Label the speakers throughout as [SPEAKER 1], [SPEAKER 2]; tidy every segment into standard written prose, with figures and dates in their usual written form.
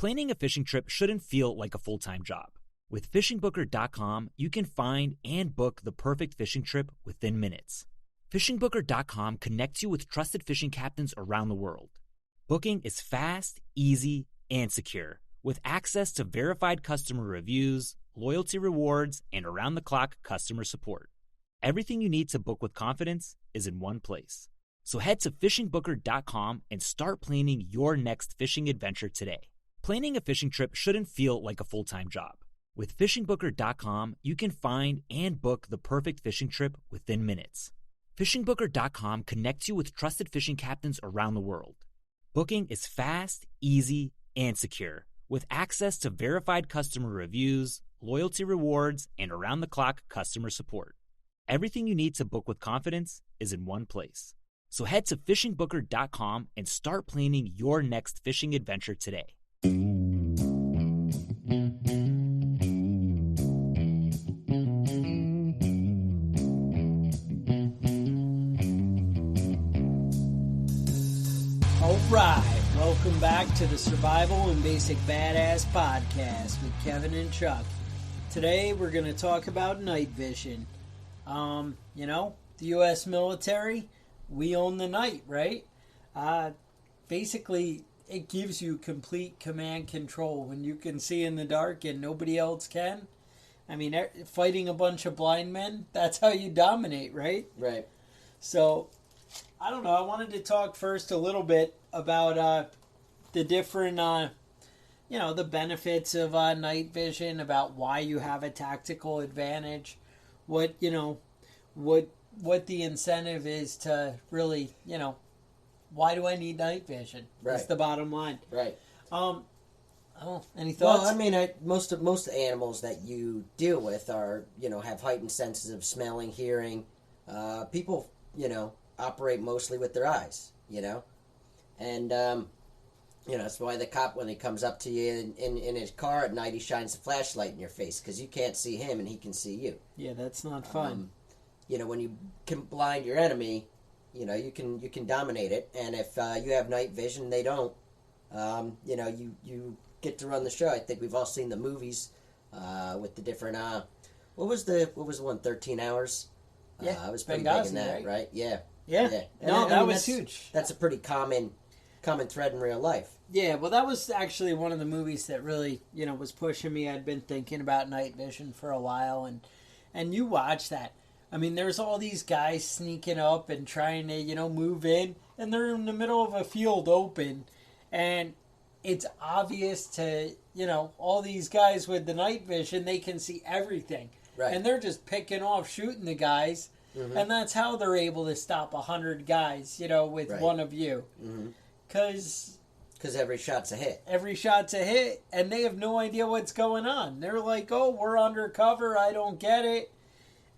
[SPEAKER 1] Planning a fishing trip shouldn't feel like a full-time job. With fishingbooker.com, you can find and book the perfect fishing trip within minutes. Fishingbooker.com connects you with trusted fishing captains around the world. Booking is fast, easy, and secure, with access to verified customer reviews, loyalty rewards, and around-the-clock customer support. Everything you need to book with confidence is in one place. So head to fishingbooker.com and start planning your next fishing adventure today. Planning a fishing trip shouldn't feel like a full-time job. With fishingbooker.com, you can find and book the perfect fishing trip within minutes. Fishingbooker.com connects you with trusted fishing captains around the world. Booking is fast, easy, and secure, with access to verified customer reviews, loyalty rewards, and around-the-clock customer support. Everything you need to book with confidence is in one place. So head to fishingbooker.com and start planning your next fishing adventure today.
[SPEAKER 2] All right, welcome back to the Survival and Basic Badass podcast with Kevin and Chuck. Today we're going to talk about night vision. The U.S. military, we own the night, right? Basically, it gives you complete command control when you can see in the dark and nobody else can. I mean, fighting a bunch of blind men, that's how you dominate, right?
[SPEAKER 3] Right.
[SPEAKER 2] So, I don't know. I wanted to talk first a little bit about the different, the benefits of night vision, about why you have a tactical advantage, what the incentive is to really, why do I need night vision?
[SPEAKER 3] Right.
[SPEAKER 2] That's the bottom line.
[SPEAKER 3] Right.
[SPEAKER 2] Any thoughts?
[SPEAKER 3] Well, I mean, most of the animals that you deal with are, have heightened senses of smelling, hearing. People, operate mostly with their eyes, and that's why the cop, when he comes up to you in his car at night, he shines the flashlight in your face because you can't see him and he can see you.
[SPEAKER 2] Yeah, that's not fun.
[SPEAKER 3] When you can blind your enemy, you can dominate it, and if you have night vision, they don't. You get to run the show. I think we've all seen the movies with the different. What was the one? 13 Hours.
[SPEAKER 2] Yeah,
[SPEAKER 3] I was pretty
[SPEAKER 2] Benghazi,
[SPEAKER 3] big in that, right? Yeah.
[SPEAKER 2] Yeah.
[SPEAKER 3] No,
[SPEAKER 2] that was huge.
[SPEAKER 3] That's a pretty common thread in real life.
[SPEAKER 2] Yeah, well, that was actually one of the movies that really, was pushing me. I'd been thinking about night vision for a while, and you watch that. I mean, there's all these guys sneaking up and trying to, move in, and they're in the middle of a field open, and it's obvious to, all these guys with the night vision, they can see everything.
[SPEAKER 3] Right.
[SPEAKER 2] And they're just picking off, shooting the guys, and that's how they're able to stop 100 guys, with
[SPEAKER 3] right.
[SPEAKER 2] one of you. Because
[SPEAKER 3] every shot's a hit.
[SPEAKER 2] Every shot's a hit, and they have no idea what's going on. They're like, oh, we're undercover, I don't get it.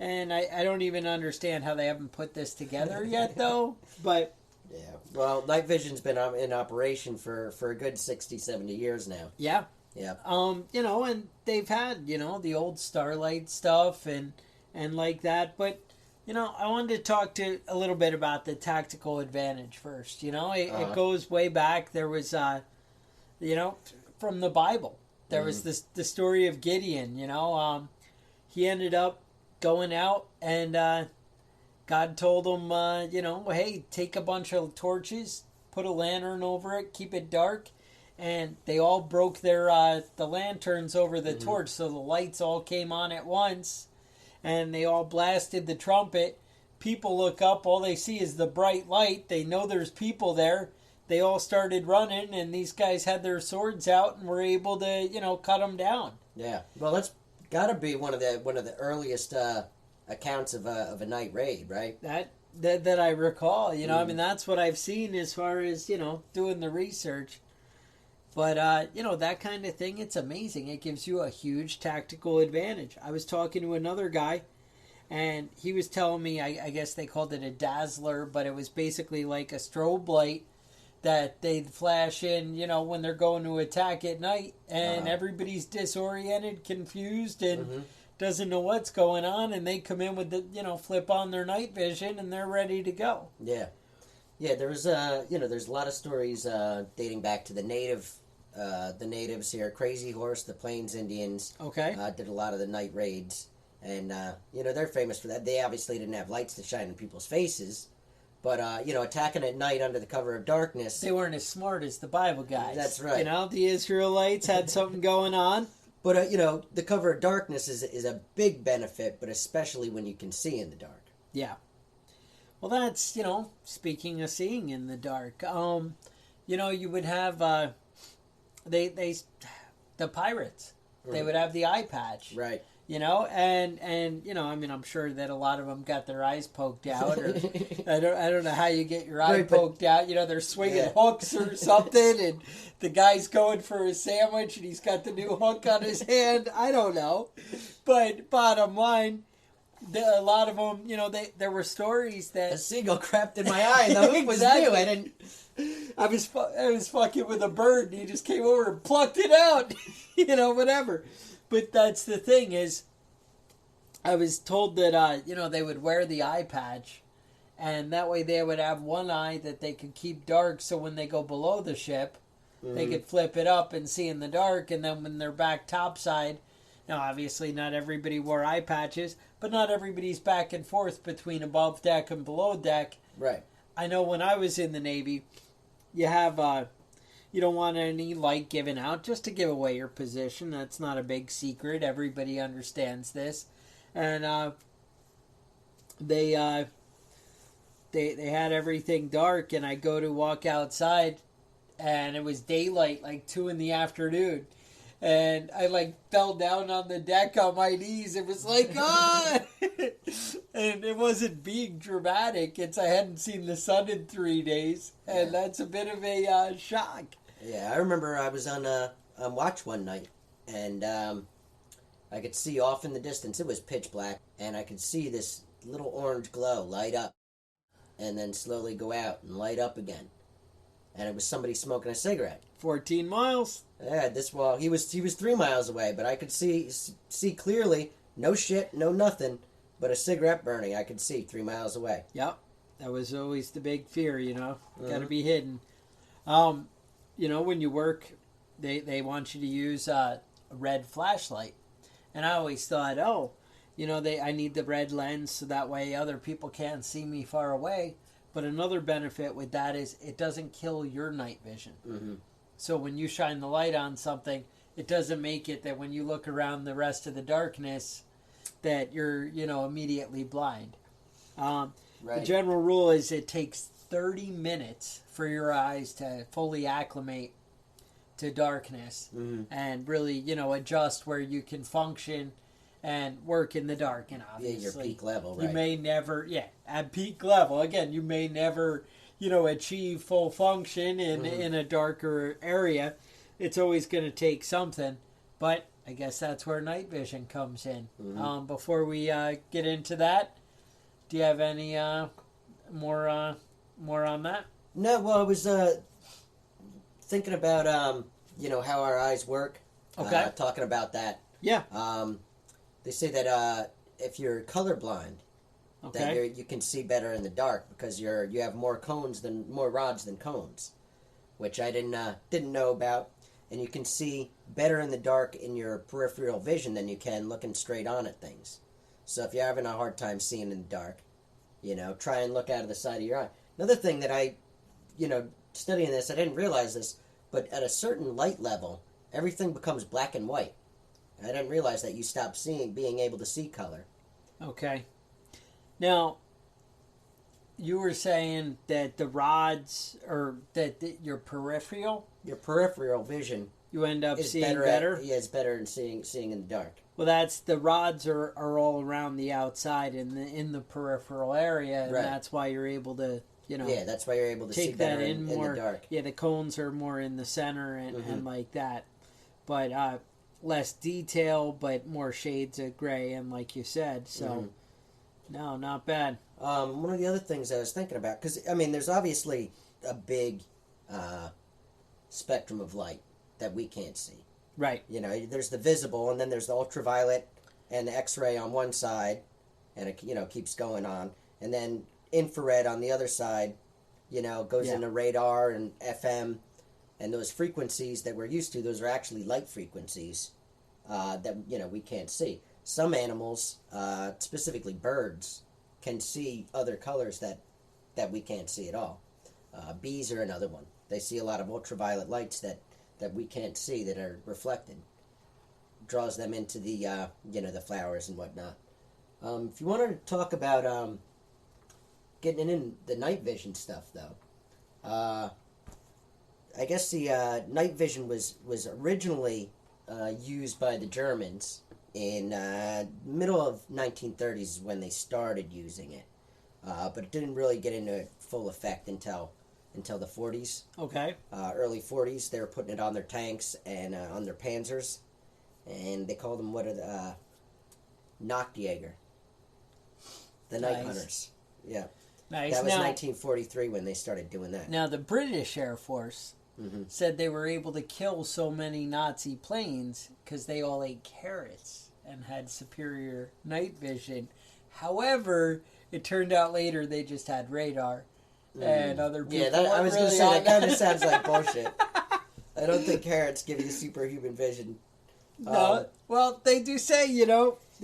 [SPEAKER 2] And I don't even understand how they haven't put this together yet, though. But
[SPEAKER 3] yeah, well, night vision's been in operation for a good 60, 70 years now.
[SPEAKER 2] Yeah.
[SPEAKER 3] Yeah.
[SPEAKER 2] And they've had, the old Starlight stuff and like that. But, I wanted to talk a little bit about the tactical advantage first. It goes way back. There was, from the Bible. There was the story of Gideon, he ended up going out, and God told him, hey, take a bunch of torches, put a lantern over it, keep it dark, and they all broke their the lanterns over the torch, so the lights all came on at once, and they all blasted the trumpet. People look up, all they see is the bright light. They know there's people there. They all started running, and these guys had their swords out and were able to, cut them down.
[SPEAKER 3] Yeah, well, that's got to be one of the earliest accounts of a night raid, right?
[SPEAKER 2] That I recall. I mean, that's what I've seen as far as doing the research. But that kind of thing, it's amazing. It gives you a huge tactical advantage. I was talking to another guy, and he was telling me, I guess they called it a dazzler, but it was basically like a strobe light that they'd flash in, when they're going to attack at night, and everybody's disoriented, confused, and doesn't know what's going on, and they come in with the, flip on their night vision, and they're ready to go.
[SPEAKER 3] Yeah. Yeah, there's a lot of stories dating back to the native the natives here, Crazy Horse, the Plains Indians.
[SPEAKER 2] Okay.
[SPEAKER 3] Did a lot of the night raids. And, they're famous for that. They obviously didn't have lights to shine in people's faces. But, attacking at night under the cover of darkness.
[SPEAKER 2] They weren't as smart as the Bible guys.
[SPEAKER 3] That's right.
[SPEAKER 2] The Israelites had something going on.
[SPEAKER 3] But, the cover of darkness is a big benefit, but especially when you can see in the dark.
[SPEAKER 2] Yeah. Well, that's, speaking of seeing in the dark, you would have, the pirates, they would have the eye patch.
[SPEAKER 3] Right.
[SPEAKER 2] I'm sure that a lot of them got their eyes poked out, or I don't know how you get your eye poked out. They're swinging hooks or something, and the guy's going for a sandwich, and he's got the new hook on his hand. I don't know, but bottom line, a lot of them, there were stories that
[SPEAKER 3] a seagull crapped in my eye, and the hook was new. I didn't.
[SPEAKER 2] I was fucking with a bird, and he just came over and plucked it out. Whatever. But that's the thing is, I was told that, they would wear the eye patch, and that way they would have one eye that they could keep dark, so when they go below the ship, they could flip it up and see in the dark, and then when they're back topside, now obviously not everybody wore eye patches, but not everybody's back and forth between above deck and below deck.
[SPEAKER 3] Right.
[SPEAKER 2] I know when I was in the Navy, you have... you don't want any light given out just to give away your position. That's not a big secret. Everybody understands this. And they had everything dark, and I go to walk outside, and it was daylight, like 2 p.m. And I fell down on the deck on my knees. It was like, ah! And it wasn't being dramatic. I hadn't seen the sun in 3 days. And that's a bit of a shock.
[SPEAKER 3] Yeah, I remember I was on watch one night, and I could see off in the distance. It was pitch black, and I could see this little orange glow light up, and then slowly go out and light up again. And it was somebody smoking a cigarette.
[SPEAKER 2] 14 miles.
[SPEAKER 3] Yeah, he was 3 miles away, but I could see clearly. No shit, no nothing, but a cigarette burning. I could see 3 miles away.
[SPEAKER 2] Yep, that was always the big fear.
[SPEAKER 3] Mm-hmm.
[SPEAKER 2] Got to be hidden. When you work, they want you to use a red flashlight. And I always thought, I need the red lens so that way other people can't see me far away. But another benefit with that is it doesn't kill your night vision. Mm-hmm. So when you shine the light on something, it doesn't make it that when you look around the rest of the darkness that you're, immediately blind. Right. The general rule is it takes 30 minutes for your eyes to fully acclimate to darkness and really, adjust where you can function and work in the dark. And obviously,
[SPEAKER 3] your peak level, right?
[SPEAKER 2] You may never, at peak level, again, you may never, achieve full function in a darker area. It's always going to take something, but I guess that's where night vision comes in. Mm-hmm. Before we get into that, do you have any more on that?
[SPEAKER 3] No, well, I was thinking about how our eyes work.
[SPEAKER 2] Okay.
[SPEAKER 3] Talking about that.
[SPEAKER 2] Yeah.
[SPEAKER 3] They say that if you're colorblind, that you can see better in the dark because you have more rods than cones, which I didn't know about, and you can see better in the dark in your peripheral vision than you can looking straight on at things. So if you're having a hard time seeing in the dark, try and look out of the side of your eye. Another thing that I, studying this, I didn't realize this, but at a certain light level, everything becomes black and white. I didn't realize that you stop being able to see color.
[SPEAKER 2] Okay. Now, you were saying that the rods, or that your peripheral
[SPEAKER 3] vision,
[SPEAKER 2] you end up seeing better?
[SPEAKER 3] It's better in seeing in the dark.
[SPEAKER 2] Well, that's the rods are all around the outside in the peripheral area, and that's why you're able to,
[SPEAKER 3] that's why you're able to see better in the dark.
[SPEAKER 2] Yeah, the cones are more in the center and like that, but less detail, but more shades of gray, and like you said, so no, not bad.
[SPEAKER 3] One of the other things I was thinking about, because there's obviously a big spectrum of light that we can't see.
[SPEAKER 2] Right.
[SPEAKER 3] There's the visible, and then there's the ultraviolet and the X-ray on one side, and it keeps going on, and then infrared on the other side, goes into radar and FM, And those frequencies that we're used to, those are actually light frequencies that, we can't see. Some animals, specifically birds, can see other colors that we can't see at all. Bees are another one. They see a lot of ultraviolet lights that we can't see that are reflected. Draws them into the the flowers and whatnot. If you wanted to talk about getting in the night vision stuff, though, I guess the night vision was originally used by the Germans in middle of 1930s when they started using it, but it didn't really get into full effect until the 40s.
[SPEAKER 2] Okay.
[SPEAKER 3] Early 40s, they were putting it on their tanks and on their panzers, and they called them Nachtjäger, the night hunters. Yeah.
[SPEAKER 2] Nice.
[SPEAKER 3] That was 1943 when they started doing that.
[SPEAKER 2] Now, the British Air Force said they were able to kill so many Nazi planes because they all ate carrots and had superior night vision. However, it turned out later they just had radar. And other people.
[SPEAKER 3] Yeah, I was going to say, that kind of sounds like bullshit. I don't think carrots give you superhuman vision.
[SPEAKER 2] No, well, they do say,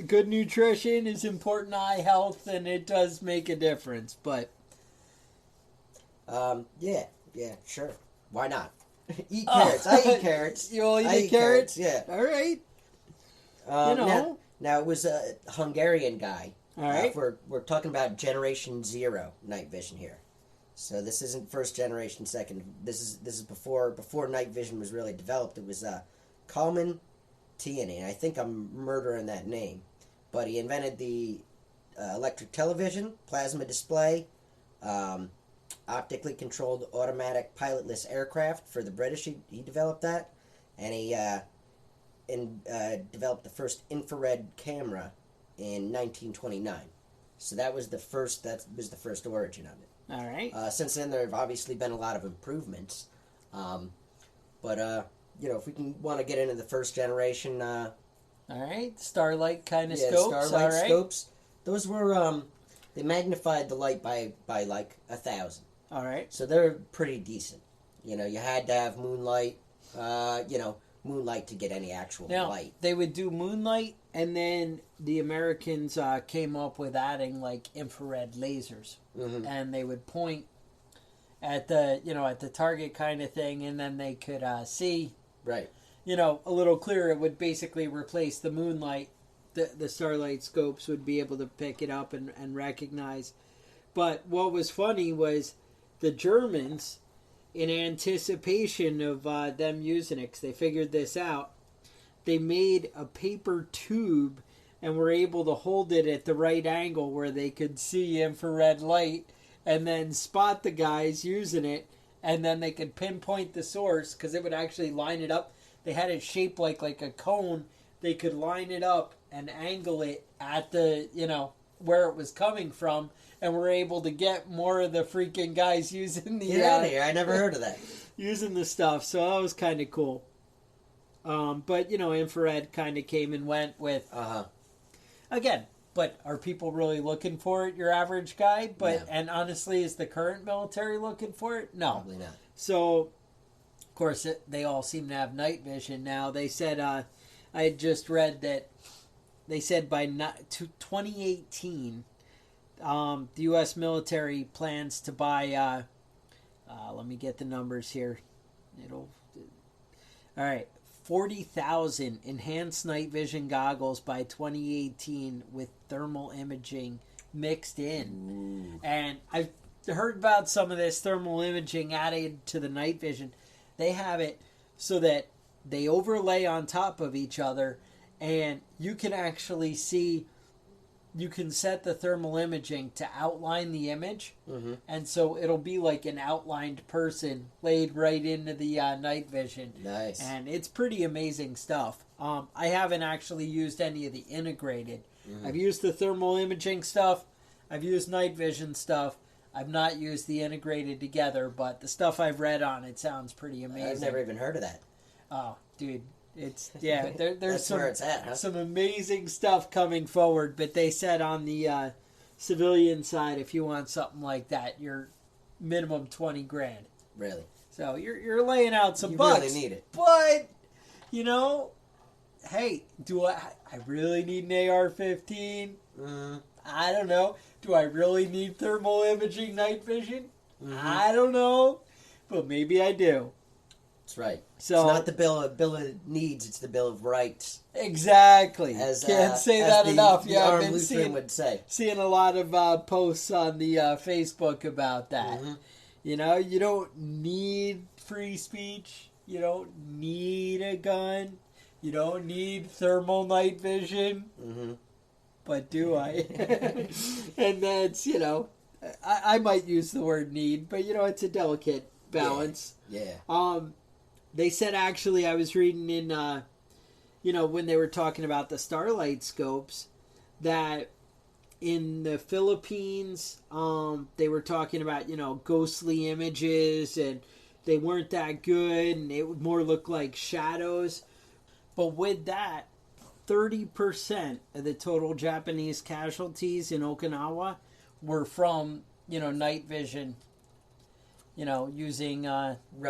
[SPEAKER 2] good nutrition is important to eye health, and it does make a difference, but...
[SPEAKER 3] Yeah, sure. Why not? Eat carrots. I eat carrots.
[SPEAKER 2] You all eat carrots?
[SPEAKER 3] Yeah.
[SPEAKER 2] All right.
[SPEAKER 3] Now, it was a Hungarian guy.
[SPEAKER 2] All right.
[SPEAKER 3] We're talking about Generation Zero night vision here. So this isn't first generation, second. This is before night vision was really developed. It was Kalman Tierney. I think I'm murdering that name, but he invented the electric television, plasma display, optically controlled automatic pilotless aircraft for the British. He developed that, and he developed the first infrared camera in 1929. So that was the first origin of it.
[SPEAKER 2] All right.
[SPEAKER 3] Since then, there have obviously been a lot of improvements. But if we want to get into the first generation...
[SPEAKER 2] all right. Starlight kind of scopes.
[SPEAKER 3] Starlight
[SPEAKER 2] all right.
[SPEAKER 3] scopes. Those were... they magnified the light by like 1,000.
[SPEAKER 2] All right.
[SPEAKER 3] So they're pretty decent. You had to have moonlight, moonlight to get any actual light.
[SPEAKER 2] They would do moonlight, and then the Americans came up with adding like infrared lasers, and they would point at the target kind of thing, and then they could see
[SPEAKER 3] right.
[SPEAKER 2] A little clearer. It would basically replace the moonlight. The starlight scopes would be able to pick it up and recognize. But what was funny was the Germans, in anticipation of them using it, because they figured this out, they made a paper tube and were able to hold it at the right angle where they could see infrared light and then spot the guys using it, and then they could pinpoint the source because it would actually line it up. They had it shaped like a cone. They could line it up and angle it at the, where it was coming from, and were able to get more of the freaking guys using the...
[SPEAKER 3] Get out of here. I never heard of that.
[SPEAKER 2] Using the stuff, so that was kind of cool. But, infrared kind of came and went with... Again, but are people really looking for it, your average guy? But
[SPEAKER 3] No.
[SPEAKER 2] And honestly, is the current military looking for it? No.
[SPEAKER 3] Probably not.
[SPEAKER 2] So, of course, they all seem to have night vision now. They said, I had just read that they said by 2018, the U.S. military plans to buy, let me get the numbers here. All right, 40,000 enhanced night vision goggles by 2018 with thermal imaging mixed in. Ooh. And I've heard about some of this thermal imaging added to the night vision. They have it so that they overlay on top of each other, and you can actually see, you can set the thermal imaging to outline the image, and so it'll be like an outlined person laid right into the night vision.
[SPEAKER 3] Nice.
[SPEAKER 2] And it's pretty amazing stuff. I haven't actually used any of the integrated. I've used the thermal imaging stuff. I've used night vision stuff. I've not used the integrated together, but the stuff I've read on it sounds pretty amazing.
[SPEAKER 3] I've never even heard of that.
[SPEAKER 2] Oh, dude. It's there's
[SPEAKER 3] That's
[SPEAKER 2] some,
[SPEAKER 3] where it's at, huh?
[SPEAKER 2] some amazing stuff coming forward, but they said on the civilian side, if you want something like that, you're minimum $20,000.
[SPEAKER 3] Really?
[SPEAKER 2] So you're laying out some
[SPEAKER 3] you
[SPEAKER 2] bucks.
[SPEAKER 3] really need it.
[SPEAKER 2] But, you know, hey, do I really need an AR-15? I don't know. Do I really need thermal imaging night vision? I don't know. But maybe I do.
[SPEAKER 3] That's right.
[SPEAKER 2] So,
[SPEAKER 3] it's not the bill of needs, it's the bill of rights.
[SPEAKER 2] Exactly. Can't say
[SPEAKER 3] as
[SPEAKER 2] that
[SPEAKER 3] the,
[SPEAKER 2] enough.
[SPEAKER 3] The
[SPEAKER 2] Yeah, I've
[SPEAKER 3] armed
[SPEAKER 2] been
[SPEAKER 3] Lutheran would say.
[SPEAKER 2] seeing a lot of posts on the Facebook about that. You know, you don't need free speech. You don't need a gun. You don't need thermal night vision. But do I? And that's, you know, I might use the word need, but, you know, it's a delicate balance.
[SPEAKER 3] Yeah.
[SPEAKER 2] They said, actually, I was reading in, you know, when they were talking about the starlight scopes, that in the Philippines, they were talking about, you know, ghostly images, and they weren't that good, and it would more look like shadows. But with that, 30% of the total Japanese casualties in Okinawa were from, you know, night vision, you know, using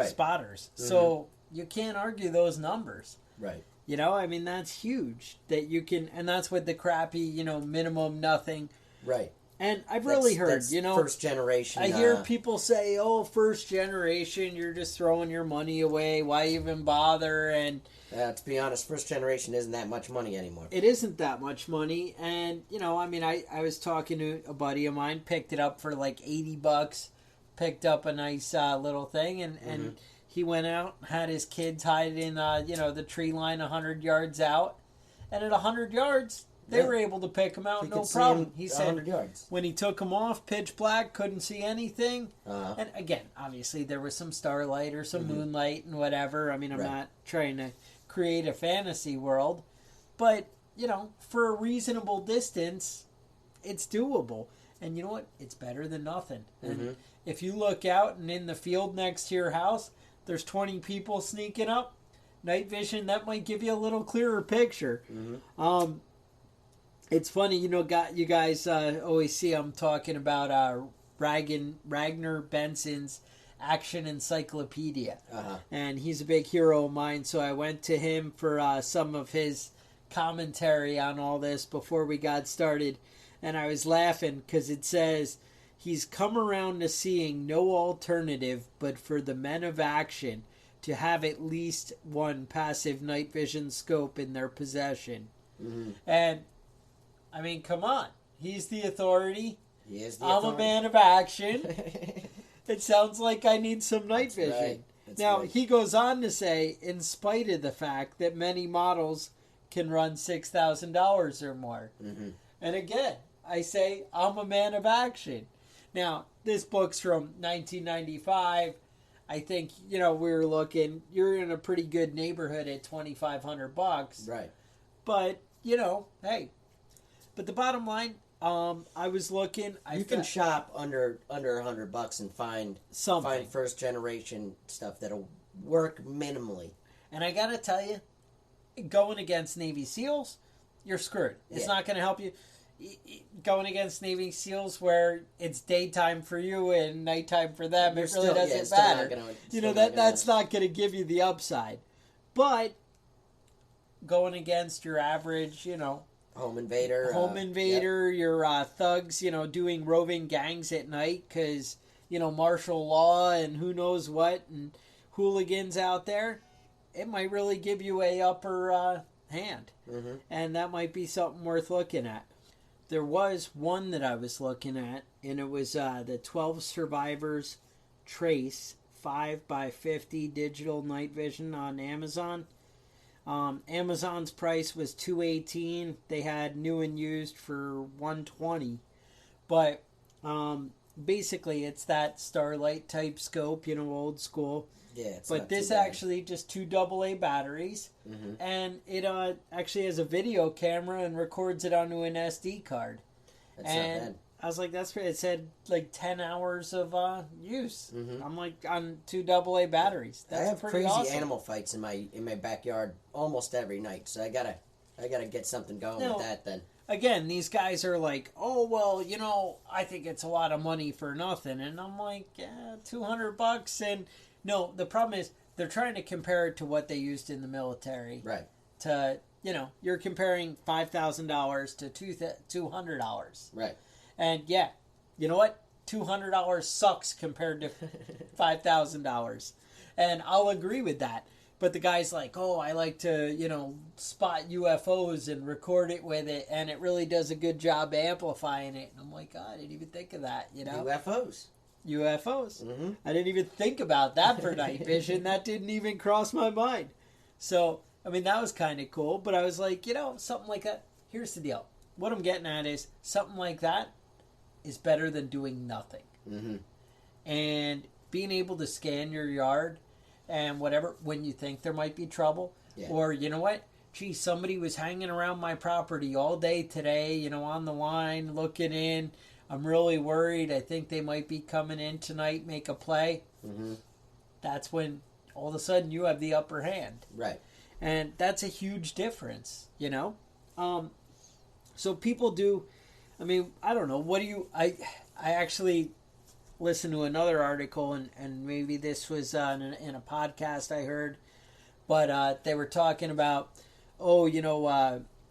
[SPEAKER 2] spotters. So you can't argue those numbers.
[SPEAKER 3] Right.
[SPEAKER 2] You know, I mean, that's huge that you can, and that's with the crappy, you know, minimum nothing.
[SPEAKER 3] Right.
[SPEAKER 2] And I've really heard, you know,
[SPEAKER 3] first generation.
[SPEAKER 2] I hear people say, oh, first generation, you're just throwing your money away. Why even bother? And
[SPEAKER 3] to be honest, first generation isn't that much money anymore.
[SPEAKER 2] It isn't that much money. And, you know, I mean, I was talking to a buddy of mine, picked it up for like $80, picked up a nice little thing, and he went out, had his kids hide in, you know, the tree line 100 yards out. And at 100 yards, they were able to pick him out, no problem. He said
[SPEAKER 3] 100 yards.
[SPEAKER 2] When he took him off, pitch black, couldn't see anything. And again, obviously, there was some starlight or some moonlight and whatever. I mean, I'm not trying to create a fantasy world. But, you know, for a reasonable distance, it's doable. And you know what? It's better than nothing. And if you look out and in the field next to your house, there's 20 people sneaking up, night vision, that might give you a little clearer picture. It's funny, you know, you guys always see I'm talking about Ragnar Benson's Action Encyclopedia. And he's a big hero of mine, so I went to him for some of his commentary on all this before we got started. And I was laughing because it says, he's come around to seeing no alternative but for the men of action to have at least one passive night vision scope in their possession. And, I mean, come on. He's the authority.
[SPEAKER 3] He is the
[SPEAKER 2] I'm
[SPEAKER 3] authority.
[SPEAKER 2] A man of action. It sounds like I need some night vision.
[SPEAKER 3] Right.
[SPEAKER 2] Now, he goes on to say, in spite of the fact that many models can run $6,000 or more. And again, I say, I'm a man of action. Now, this book's from 1995. I think, you know, we were looking, you're in a pretty good neighborhood at $2,500.
[SPEAKER 3] Right.
[SPEAKER 2] But, you know, hey. But the bottom line, I was looking.
[SPEAKER 3] You can shop under $100 and find first generation stuff that'll work minimally.
[SPEAKER 2] And I gotta tell you, going against Navy SEALs, you're screwed. It's not going to help you. Going against Navy SEALs where it's daytime for you and nighttime for them, it really doesn't matter. You know, that's not going to give you the upside. But going against your average, you know,
[SPEAKER 3] home invader,
[SPEAKER 2] your thugs, you know, doing roving gangs at night because, you know, martial law and who knows what and hooligans out there, it might really give you a upper hand. And that might be something worth looking at. There was one that I was looking at, and it was the 12 Survivors Trace 5x50 digital night vision on Amazon. Amazon's price was $218. They had new and used for $120. But basically, it's that Starlight type scope, you know, old school.
[SPEAKER 3] Yeah, it's
[SPEAKER 2] but this actually just 2 AA batteries, and it actually has a video camera and records it onto an SD card.
[SPEAKER 3] That's not bad.
[SPEAKER 2] I was like, that's great. It said like 10 hours of use. I'm like, on 2 AA batteries. That's
[SPEAKER 3] I have
[SPEAKER 2] pretty
[SPEAKER 3] crazy
[SPEAKER 2] awesome.
[SPEAKER 3] animal fights in my backyard almost every night, so I gotta get something going with that then.
[SPEAKER 2] Again, these guys are like, oh, well, you know, I think it's a lot of money for nothing. And I'm like, yeah, $200 and No, the problem is they're trying to compare it to what they used in the military.
[SPEAKER 3] Right.
[SPEAKER 2] To, you're comparing $5,000 to $200.
[SPEAKER 3] Right.
[SPEAKER 2] And yeah, you know what? $200 sucks compared to $5,000. And I'll agree with that. But the guy's like, oh, I like to, spot UFOs and record it with it, and it really does a good job amplifying it. And I'm like, God, I didn't even think of that,
[SPEAKER 3] UFOs.
[SPEAKER 2] UFOs. I didn't even think about that for night vision. That didn't even cross my mind. So, I mean, that was kind of cool. But I was like, something like that. Here's the deal. What I'm getting at is something like that is better than doing nothing. And being able to scan your yard and whatever when you think there might be trouble.
[SPEAKER 3] Yeah.
[SPEAKER 2] Or, you know what? Gee, somebody was hanging around my property all day today, on the line, looking in. I'm really worried. I think they might be coming in tonight, make a play. That's when all of a sudden you have the upper hand.
[SPEAKER 3] Right.
[SPEAKER 2] And that's a huge difference, So people do, I mean, I don't know. What do you, I actually listened to another article, and maybe this was in a podcast I heard, but they were talking about,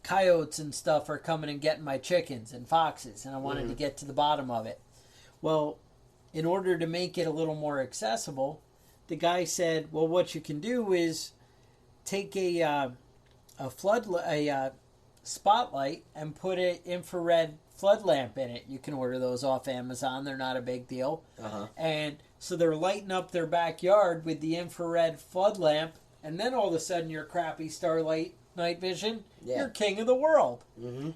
[SPEAKER 2] coyotes and stuff are coming and getting my chickens and foxes, and I wanted to get to the bottom of it. Well, in order to make it a little more accessible, the guy said, well, what you can do is take a spotlight and put an infrared flood lamp in it. You can order those off Amazon. They're not a big deal. And so they're lighting up their backyard with the infrared flood lamp, and then all of a sudden your crappy starlight night vision, you're king of the world.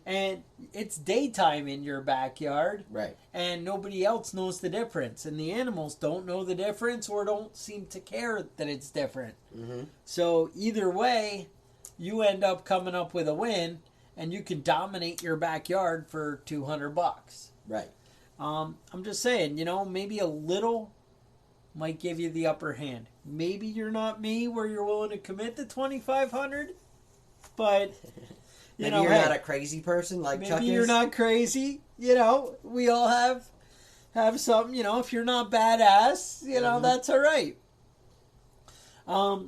[SPEAKER 2] And it's daytime in your backyard.
[SPEAKER 3] Right.
[SPEAKER 2] And nobody else knows the difference. And the animals don't know the difference or don't seem to care that it's different. So either way, you end up coming up with a win, and you can dominate your backyard for $200.
[SPEAKER 3] Right.
[SPEAKER 2] I'm just saying, maybe a little might give you the upper hand. Maybe you're not me where you're willing to commit the $2,500, but
[SPEAKER 3] maybe you're not a crazy person like Chuck is.
[SPEAKER 2] Maybe you're not crazy. We all have something. If you're not badass, that's all right.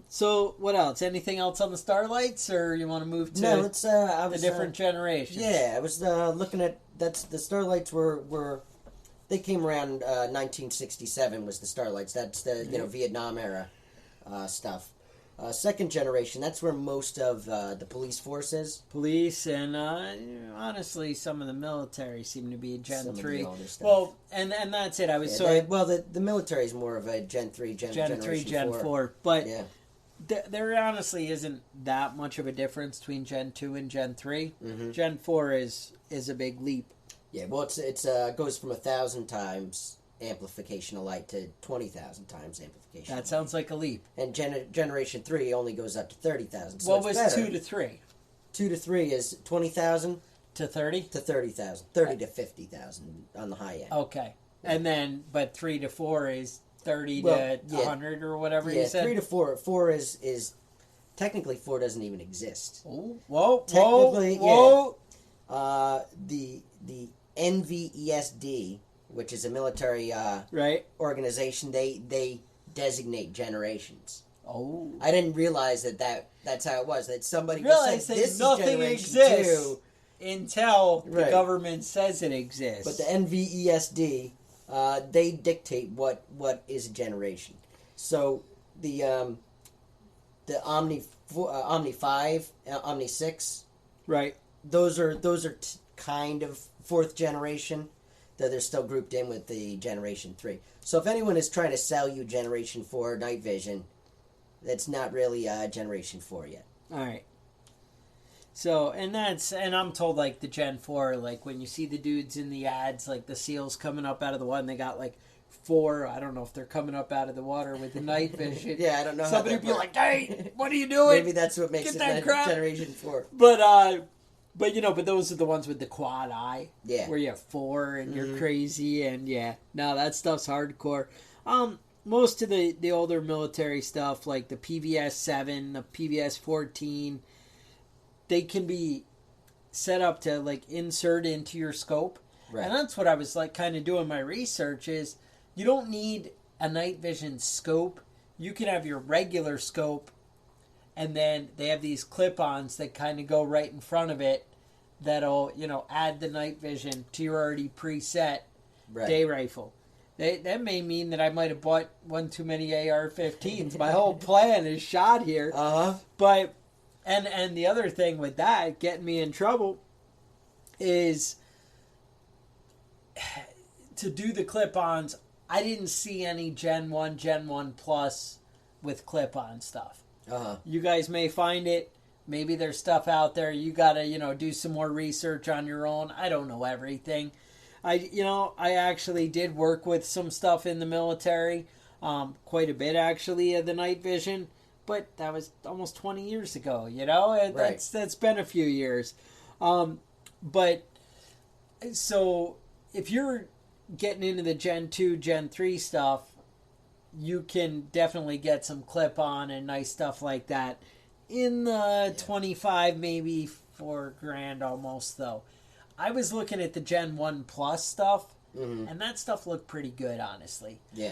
[SPEAKER 2] So what else? Anything else on the Starlights, or you want to move to the different generations?
[SPEAKER 3] Yeah, I was looking at the Starlights were they came around 1967 was the Starlights. That's the Vietnam era stuff. Second generation, that's where most of the police force is.
[SPEAKER 2] Police and honestly, some of the military seem to be Gen 3.
[SPEAKER 3] Of the older stuff.
[SPEAKER 2] Well, and that's it. I was
[SPEAKER 3] the military is more of a Gen 3,
[SPEAKER 2] Gen 3, Gen 4. But there honestly isn't that much of a difference between Gen 2 and Gen 3. Gen 4 is a big leap.
[SPEAKER 3] Yeah, well, it's goes from 1,000 times amplification of light to 20,000 times amplification.
[SPEAKER 2] That sounds like a leap.
[SPEAKER 3] And Generation 3 only goes up to 30,000. So
[SPEAKER 2] what was better. 2 to 3?
[SPEAKER 3] 2 to 3 is 20,000
[SPEAKER 2] to 30
[SPEAKER 3] to 30,000, 30 to 50,000 on the high end.
[SPEAKER 2] Okay, and then but 3 to 4 is 30 to 100 or whatever you said.
[SPEAKER 3] 3 to 4. 4 is technically 4 doesn't even exist.
[SPEAKER 2] Oh, whoa,
[SPEAKER 3] technically,
[SPEAKER 2] whoa.
[SPEAKER 3] The NVESD, which is a military organization, they designate generations.
[SPEAKER 2] Oh,
[SPEAKER 3] I didn't realize that's how it was. That somebody
[SPEAKER 2] realized
[SPEAKER 3] said,
[SPEAKER 2] that
[SPEAKER 3] this
[SPEAKER 2] nothing
[SPEAKER 3] is
[SPEAKER 2] exists
[SPEAKER 3] 2.
[SPEAKER 2] until the government says it exists.
[SPEAKER 3] But the NVESD, they dictate what is a generation. So the Omni 5, Omni 6,
[SPEAKER 2] right?
[SPEAKER 3] Those are kind of fourth generation, though they're still grouped in with the Generation 3. So if anyone is trying to sell you Generation 4 night vision, that's not really Generation 4 yet.
[SPEAKER 2] All right. So, and I'm told, like, the Gen 4, like, when you see the dudes in the ads, like, the seals coming up out of the water, and they got, like, 4, I don't know if they're coming up out of the water with the night vision.
[SPEAKER 3] Yeah, I don't know.
[SPEAKER 2] Somebody would be like, hey, what are you doing?
[SPEAKER 3] Maybe that's what makes it Generation 4.
[SPEAKER 2] But those are the ones with the quad eye.
[SPEAKER 3] Yeah.
[SPEAKER 2] Where you have 4 and you're crazy, and no, that stuff's hardcore. Most of the older military stuff, like the PVS 7, the PVS 14, they can be set up to, like, insert into your scope. Right. And that's what I was, like, kind of doing my research is you don't need a night vision scope you can have your regular scope, and then they have these clip-ons that kind of go right in front of it that'll, add the night vision to your already preset day rifle. That may mean that I might have bought one too many AR-15s. My whole plan is shot here. But, and the other thing with that, getting me in trouble, is to do the clip-ons, I didn't see any Gen 1, Gen 1 Plus with clip-on stuff. You guys may find it. Maybe there's stuff out there. You got to, do some more research on your own. I don't know everything. I actually did work with some stuff in the military, quite a bit actually of the night vision, but that was almost 20 years ago, That's been a few years. But so if you're getting into the Gen 2, Gen 3 stuff, you can definitely get some clip-on and nice stuff like that in the 25, maybe $4,000 almost, though. I was looking at the Gen 1 Plus stuff, and that stuff looked pretty good, honestly.
[SPEAKER 3] Yeah.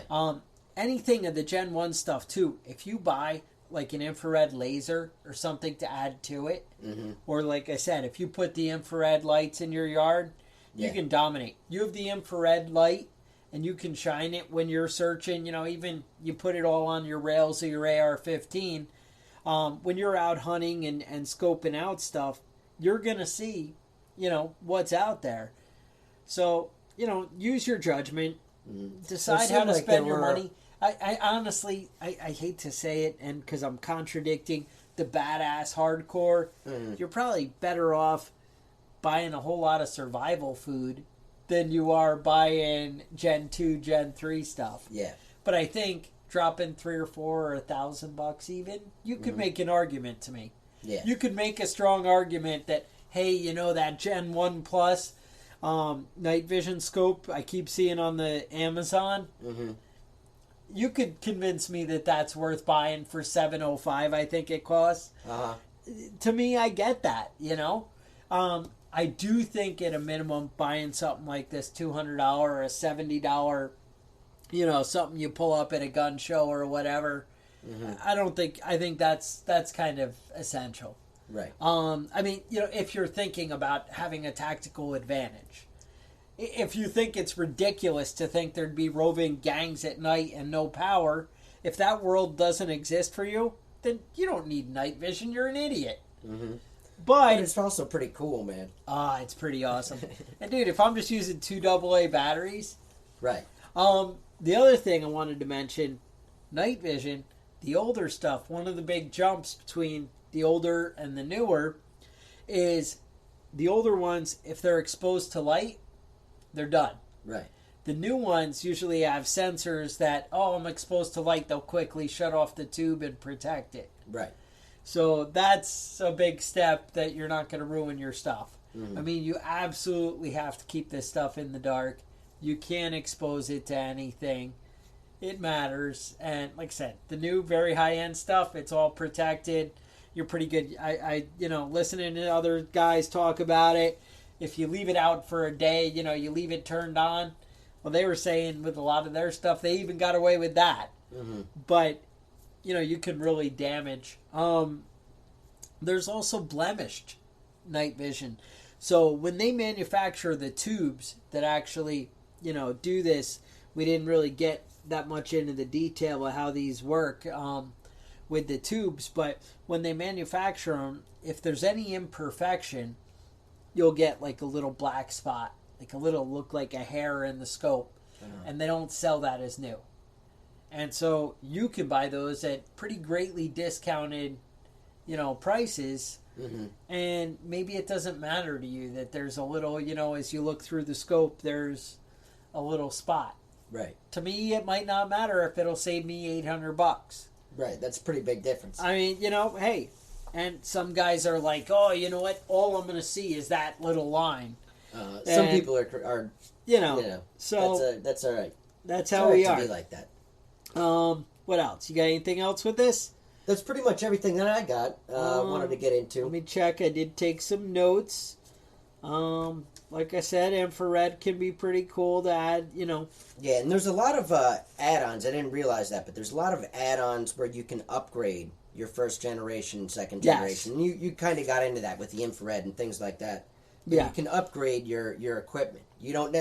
[SPEAKER 2] Anything of the Gen 1 stuff, too, if you buy like an infrared laser or something to add to it, or like I said, if you put the infrared lights in your yard, you can dominate. You have the infrared light, and you can shine it when you're searching, even you put it all on your rails of your AR-15. When you're out hunting and scoping out stuff, you're going to see, what's out there. So, use your judgment. Decide how to spend your money. I honestly, I hate to say it, and because I'm contradicting the badass hardcore, you're probably better off buying a whole lot of survival food than you are buying Gen 2, Gen 3 stuff.
[SPEAKER 3] Yeah.
[SPEAKER 2] But I think dropping $3 or $4 or $1,000 even, you could make an argument to me.
[SPEAKER 3] Yeah.
[SPEAKER 2] You could make a strong argument that, hey, that Gen 1 Plus night vision scope I keep seeing on the Amazon, you could convince me that that's worth buying for $705, I think it costs. To me, I get that, I do think at a minimum buying something like this $200 or a $70, something you pull up at a gun show or whatever, I think that's kind of essential.
[SPEAKER 3] Right.
[SPEAKER 2] If you're thinking about having a tactical advantage, if you think it's ridiculous to think there'd be roving gangs at night and no power, if that world doesn't exist for you, then you don't need night vision. You're an idiot. But
[SPEAKER 3] it's also pretty cool, man.
[SPEAKER 2] It's pretty awesome. And dude, if I'm just using 2 AA batteries,
[SPEAKER 3] right.
[SPEAKER 2] The other thing I wanted to mention, night vision, the older stuff, one of the big jumps between the older and the newer is the older ones, if they're exposed to light, they're done.
[SPEAKER 3] Right.
[SPEAKER 2] The new ones usually have sensors that, I'm exposed to light, they'll quickly shut off the tube and protect it.
[SPEAKER 3] Right.
[SPEAKER 2] So that's a big step that you're not going to ruin your stuff. You absolutely have to keep this stuff in the dark. You can't expose it to anything. It matters. And like I said, the new very high-end stuff, it's all protected. You're pretty good. I listening to other guys talk about it, if you leave it out for a day, you leave it turned on. Well, they were saying with a lot of their stuff, they even got away with that. But, you can really damage. There's also blemished night vision. So when they manufacture the tubes that actually, do this, we didn't really get that much into the detail of how these work with the tubes, but when they manufacture them, if there's any imperfection, you'll get like a little black spot, like a little look like a hair in the scope, and they don't sell that as new. And so you can buy those at pretty greatly discounted, prices, and maybe it doesn't matter to you that there's a little, as you look through the scope, there's a little spot.
[SPEAKER 3] Right.
[SPEAKER 2] To me, it might not matter if it'll save me $800.
[SPEAKER 3] Right, that's a pretty big difference.
[SPEAKER 2] Hey, and some guys are like, oh, you know what? All I'm going to see is that little line.
[SPEAKER 3] Some people are
[SPEAKER 2] so
[SPEAKER 3] that's all right.
[SPEAKER 2] That's how we are.
[SPEAKER 3] To be like that.
[SPEAKER 2] What else? You got anything else with this?
[SPEAKER 3] That's pretty much everything that I got. Wanted to get into.
[SPEAKER 2] Let me check. I did take some notes. Like I said, infrared can be pretty cool to add, you know.
[SPEAKER 3] Yeah, and there's a lot of add-ons. I didn't realize that, but there's a lot of add-ons where you can upgrade your first generation, second generation.
[SPEAKER 2] Yes.
[SPEAKER 3] You kind of got into that with the infrared and things like that. But
[SPEAKER 2] Yeah.
[SPEAKER 3] you can upgrade your equipment. You don't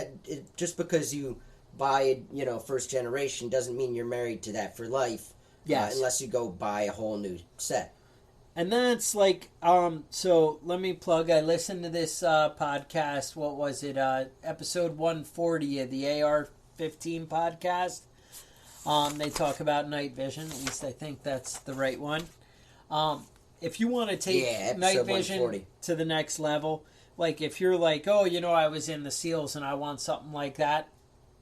[SPEAKER 3] just because you buy first generation doesn't mean you're married to that for life.
[SPEAKER 2] Yes.
[SPEAKER 3] Unless you go buy a whole new set.
[SPEAKER 2] And that's like, so let me plug, I listened to this podcast, what was it, episode 140 of the AR-15 podcast. They talk about night vision, at least I think that's the right one. If you want to take night vision 140 to the next level, like if you're like, oh, I was in the SEALs and I want something like that,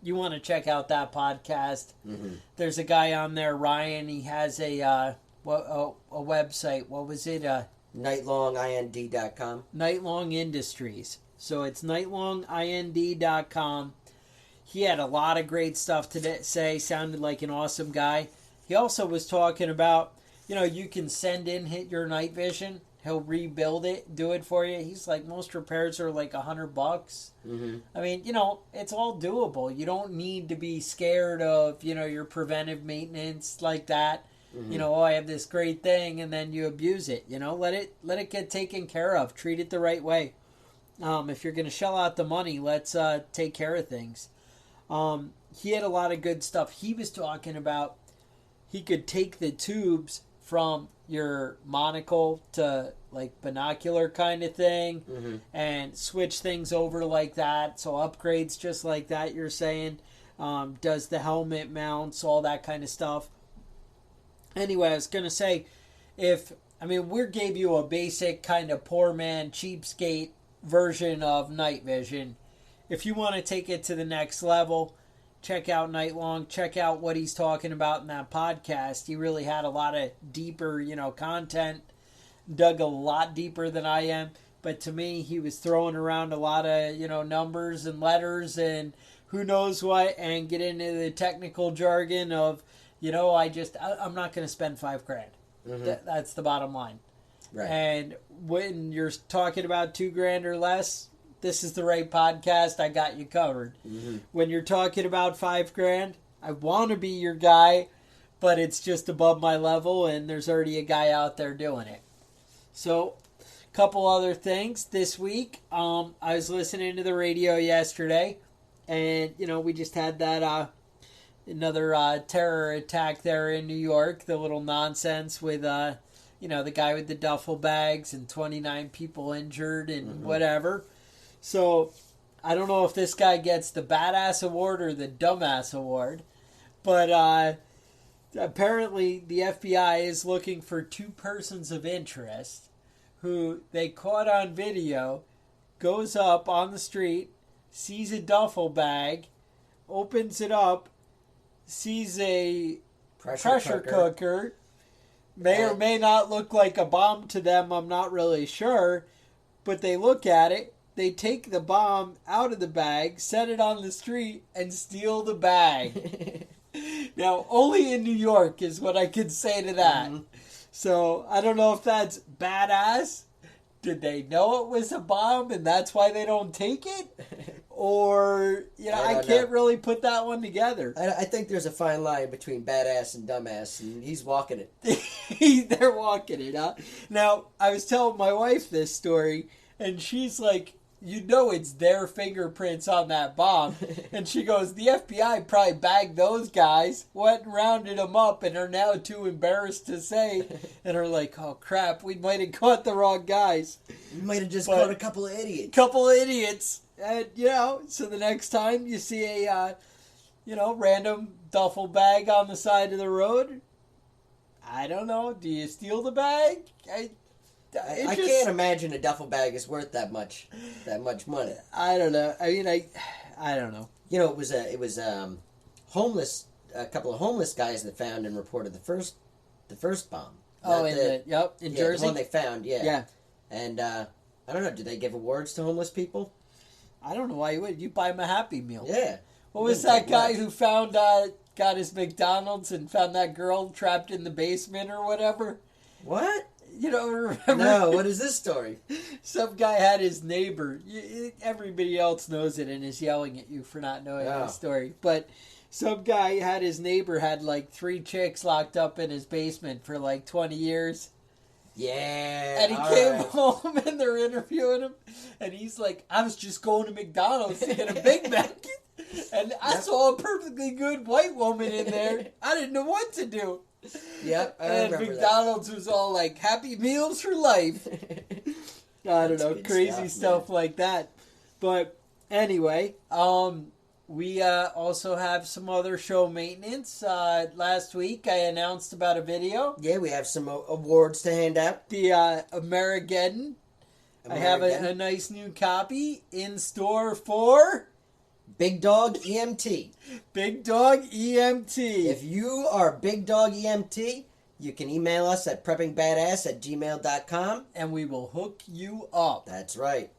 [SPEAKER 2] you want to check out that podcast.
[SPEAKER 3] Mm-hmm.
[SPEAKER 2] There's a guy on there, Ryan, he has a website. What was it?
[SPEAKER 3] Nightlongind.com.
[SPEAKER 2] Nightlong Industries. So it's nightlongind.com. He had a lot of great stuff to say. Sounded like an awesome guy. He also was talking about, you can send in your night vision. He'll rebuild it, do it for you. He's like, most repairs are like $100.
[SPEAKER 3] Mm-hmm.
[SPEAKER 2] I mean, it's all doable. You don't need to be scared of, your preventive maintenance like that.
[SPEAKER 3] Mm-hmm.
[SPEAKER 2] I have this great thing, and then you abuse it. Let it get taken care of. Treat it the right way. If you're going to shell out the money, let's take care of things. He had a lot of good stuff. He was talking about he could take the tubes from your monocle to like binocular kind of thing,
[SPEAKER 3] mm-hmm.
[SPEAKER 2] and switch things over like that. So upgrades just like that. You're saying does the helmet mounts, all that kind of stuff. Anyway, I was going to say, we gave you a basic kind of poor man, cheapskate version of night vision. If you want to take it to the next level, check out Nightlong. Check out what he's talking about in that podcast. He really had a lot of deeper, content, dug a lot deeper than I am. But to me, he was throwing around a lot of, numbers and letters and who knows what, and get into the technical jargon of, I'm not going to spend $5,000.
[SPEAKER 3] Mm-hmm.
[SPEAKER 2] That's the bottom line.
[SPEAKER 3] Right.
[SPEAKER 2] And when you're talking about $2,000 or less, this is the right podcast. I got you covered.
[SPEAKER 3] Mm-hmm.
[SPEAKER 2] When you're talking about $5,000, I want to be your guy, but it's just above my level, and there's already a guy out there doing it. So, a couple other things this week. I was listening to the radio yesterday, and we just had that another terror attack there in New York. The little nonsense with the guy with the duffel bags and 29 people injured and
[SPEAKER 3] mm-hmm.
[SPEAKER 2] whatever. So, I don't know if this guy gets the badass award or the dumbass award, but apparently the FBI is looking for two persons of interest who they caught on video, goes up on the street, sees a duffel bag, opens it up, sees a pressure cooker, may or may not look like a bomb to them, I'm not really sure, but they look at it, they take the bomb out of the bag, set it on the street, and steal the bag. Now, only in New York is what I can say to that. Mm-hmm. So, I don't know if that's badass. Did they know it was a bomb and that's why they don't take it? Or, I can't really put that one together.
[SPEAKER 3] I think there's a fine line between badass and dumbass, and he's walking it.
[SPEAKER 2] They're walking it, huh? Now, I was telling my wife this story, and she's like, it's their fingerprints on that bomb. And she goes, the FBI probably bagged those guys, went and rounded them up, and are now too embarrassed to say. And are like, oh crap, we might have caught the wrong guys.
[SPEAKER 3] We might have just caught a couple of idiots.
[SPEAKER 2] And, so the next time you see a, random duffel bag on the side of the road, I don't know, do you steal the bag?
[SPEAKER 3] I can't imagine a duffel bag is worth that much money.
[SPEAKER 2] I don't know. I mean, I don't know.
[SPEAKER 3] It was homeless. A couple of homeless guys that found and reported the first bomb.
[SPEAKER 2] Oh, in Jersey,
[SPEAKER 3] the one they found. Yeah.
[SPEAKER 2] Yeah.
[SPEAKER 3] And I don't know. Do they give awards to homeless people?
[SPEAKER 2] I don't know why you would. You buy them a Happy Meal.
[SPEAKER 3] Yeah.
[SPEAKER 2] What was that guy who found got his McDonald's and found that girl trapped in the basement or whatever?
[SPEAKER 3] What?
[SPEAKER 2] You don't remember?
[SPEAKER 3] No, what is this story?
[SPEAKER 2] Some guy had his neighbor. Everybody else knows it and is yelling at you for not knowing the story. But some guy had his neighbor had like 3 chicks locked up in his basement for like 20 years.
[SPEAKER 3] Yeah.
[SPEAKER 2] And he came home and they're interviewing him. And he's like, I was just going to McDonald's to get a Big Mac. And I saw a perfectly good white woman in there. I didn't know what to do.
[SPEAKER 3] Yep,
[SPEAKER 2] and McDonald's was all like, Happy Meals for life. I don't know, crazy stuff like that. But anyway, we also have some other show maintenance. Last week I announced about a video.
[SPEAKER 3] Yeah, we have some awards to hand out.
[SPEAKER 2] The Amerigeddon. I have a nice new copy in store for...
[SPEAKER 3] Big Dog EMT.
[SPEAKER 2] Big Dog EMT.
[SPEAKER 3] If you are Big Dog EMT, you can email us at preppingbadass@gmail.com.
[SPEAKER 2] And we will hook you up.
[SPEAKER 3] That's right.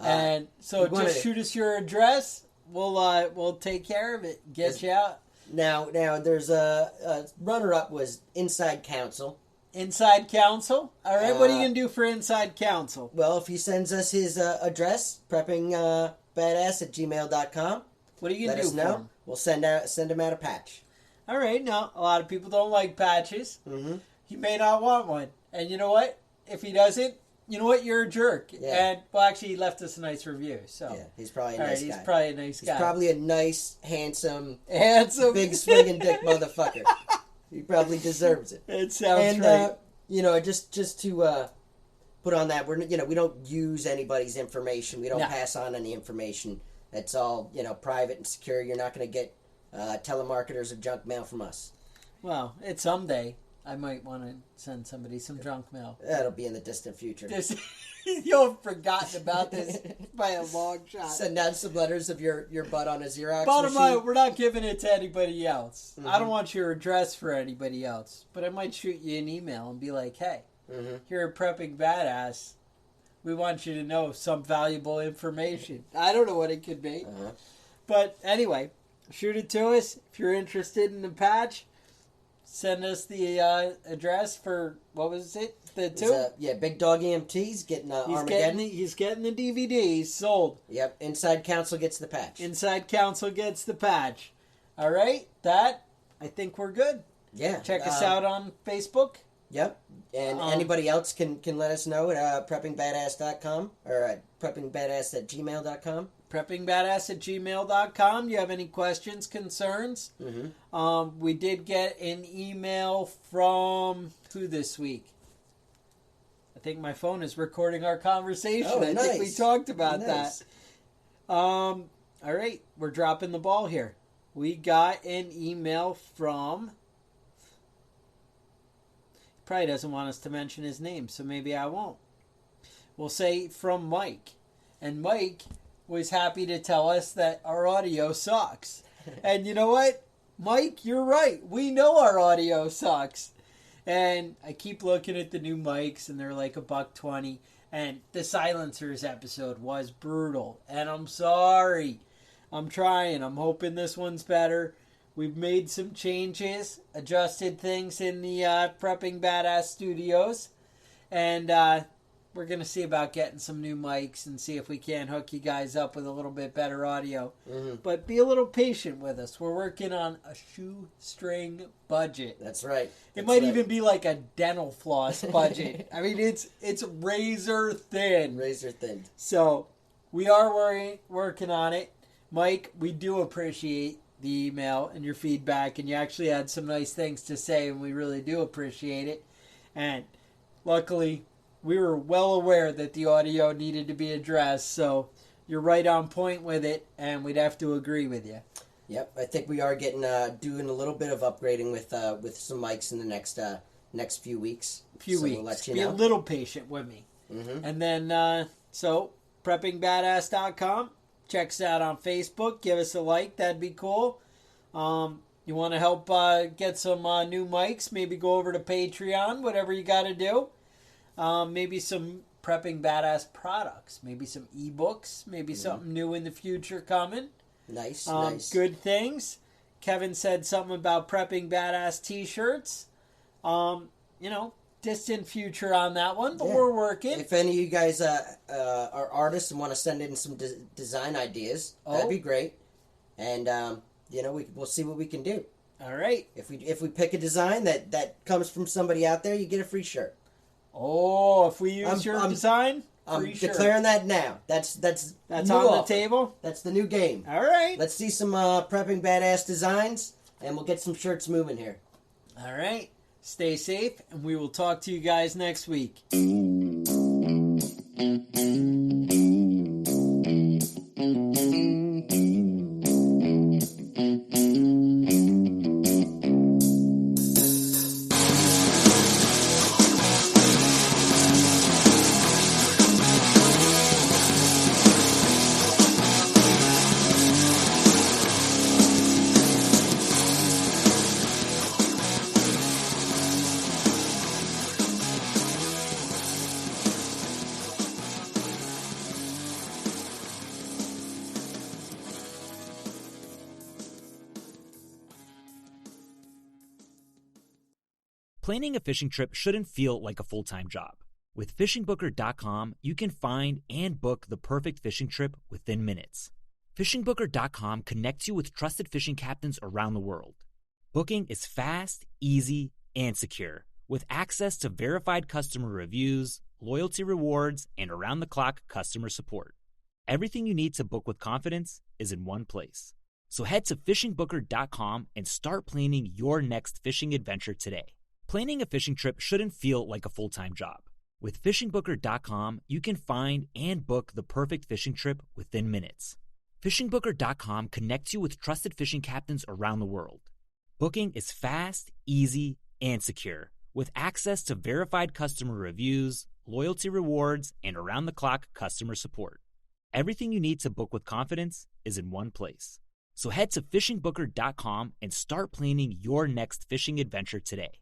[SPEAKER 2] And so just shoot us your address. We'll take care of it. Get you out.
[SPEAKER 3] Now there's a runner-up was Inside Counsel.
[SPEAKER 2] Inside Counsel? All right, what are you going to do for Inside Counsel?
[SPEAKER 3] Well, if he sends us his address, preppingbadass@gmail.com.
[SPEAKER 2] What are you going to do for him?
[SPEAKER 3] We'll send him out a patch.
[SPEAKER 2] All right, now, a lot of people don't like patches.
[SPEAKER 3] Mm-hmm.
[SPEAKER 2] He may not want one. And you know what? If he doesn't, you know what? You're a jerk.
[SPEAKER 3] Yeah.
[SPEAKER 2] And, well, actually, he left us a nice review. So
[SPEAKER 3] yeah, he's probably a nice guy.
[SPEAKER 2] He's probably a nice guy.
[SPEAKER 3] He's probably a nice, handsome,
[SPEAKER 2] big
[SPEAKER 3] swinging dick motherfucker. He probably deserves it.
[SPEAKER 2] It sounds right.
[SPEAKER 3] Just to put on that, we don't use anybody's information. We don't pass on any information. That's all private and secure. You're not going to get telemarketers or junk mail from us.
[SPEAKER 2] Well, it's someday. I might want to send somebody some junk mail.
[SPEAKER 3] That'll be in the distant future.
[SPEAKER 2] You've forgotten about this by a long shot.
[SPEAKER 3] Send out some letters of your butt on a Xerox
[SPEAKER 2] Bottom
[SPEAKER 3] machine.
[SPEAKER 2] line, we're not giving it to anybody else.
[SPEAKER 3] Mm-hmm.
[SPEAKER 2] I don't want your address for anybody else. But I might shoot you an email and be like, hey, here at Prepping Badass, we want you to know some valuable information. I don't know what it could be.
[SPEAKER 3] Uh-huh.
[SPEAKER 2] But anyway, shoot it to us. If you're interested in the patch, send us the address for, what was it? The 2?
[SPEAKER 3] Big Dog EMT's getting Armageddon.
[SPEAKER 2] He's getting the DVDs sold.
[SPEAKER 3] Yep, Inside Counsel gets the patch.
[SPEAKER 2] Inside Counsel gets the patch. All right, I think we're good.
[SPEAKER 3] Yeah.
[SPEAKER 2] Check us out on Facebook.
[SPEAKER 3] Yep, and anybody else can let us know at preppingbadass.com or at preppingbadass@gmail.com.
[SPEAKER 2] preppingbadass@gmail.com. You have any questions, concerns?
[SPEAKER 3] Mm-hmm.
[SPEAKER 2] We did get an email from who this week? I think my phone is recording our conversation.
[SPEAKER 3] Oh,
[SPEAKER 2] I
[SPEAKER 3] nice.
[SPEAKER 2] think we talked about that. All right, we're dropping the ball here. We got an email from... He probably doesn't want us to mention his name, so maybe I won't. We'll say from Mike. And Mike was happy to tell us that our audio sucks. And you know what? Mike, you're right. We know our audio sucks. And I keep looking at the new mics, and they're like $120. And the Silencers episode was brutal. And I'm sorry. I'm trying. I'm hoping this one's better. We've made some changes, adjusted things in the Prepping Badass studios. And we're going to see about getting some new mics and see if we can hook you guys up with a little bit better audio. Mm-hmm. But be a little patient with us. We're working on a shoestring budget.
[SPEAKER 3] That's right.
[SPEAKER 2] It might even be like a dental floss budget. I mean, it's razor thin.
[SPEAKER 3] Razor thin.
[SPEAKER 2] So we are working on it. Mike, we do appreciate the email and your feedback, and you actually had some nice things to say, and we really do appreciate it. And luckily, we were well aware that the audio needed to be addressed, so you're right on point with it, and we'd have to agree with you.
[SPEAKER 3] Yep, I think we are doing a little bit of upgrading with some mics in the next few weeks.
[SPEAKER 2] We'll let you know. Be a little patient with me.
[SPEAKER 3] Mm-hmm.
[SPEAKER 2] And then, so, preppingbadass.com. Check us out on Facebook. Give us a like. That'd be cool. You want to help get some new mics? Maybe go over to Patreon. Whatever you got to do. Maybe some Prepping Badass products. Maybe some ebooks. Maybe something new in the future coming.
[SPEAKER 3] Nice.
[SPEAKER 2] Good things. Kevin said something about Prepping Badass t-shirts. distant future on that one, but we're working.
[SPEAKER 3] If any of you guys are artists and want to send in some design ideas, that'd be great. And we'll see what we can do.
[SPEAKER 2] All right.
[SPEAKER 3] If we pick a design that comes from somebody out there, you get a free shirt.
[SPEAKER 2] Oh, if we use your design,
[SPEAKER 3] I'm declaring that now. That's
[SPEAKER 2] on the table.
[SPEAKER 3] That's the new game.
[SPEAKER 2] All right.
[SPEAKER 3] Let's see some prepping badass designs, and we'll get some shirts moving here.
[SPEAKER 2] All right. Stay safe, and we will talk to you guys next week.
[SPEAKER 1] Planning a fishing trip shouldn't feel like a full-time job. With fishingbooker.com, you can find and book the perfect fishing trip within minutes. Fishingbooker.com connects you with trusted fishing captains around the world. Booking is fast, easy, and secure, with access to verified customer reviews, loyalty rewards, and around-the-clock customer support. Everything you need to book with confidence is in one place. So head to fishingbooker.com and start planning your next fishing adventure today. Planning a fishing trip shouldn't feel like a full-time job. With fishingbooker.com, you can find and book the perfect fishing trip within minutes. Fishingbooker.com connects you with trusted fishing captains around the world. Booking is fast, easy, and secure, with access to verified customer reviews, loyalty rewards, and around-the-clock customer support. Everything you need to book with confidence is in one place. So head to fishingbooker.com and start planning your next fishing adventure today.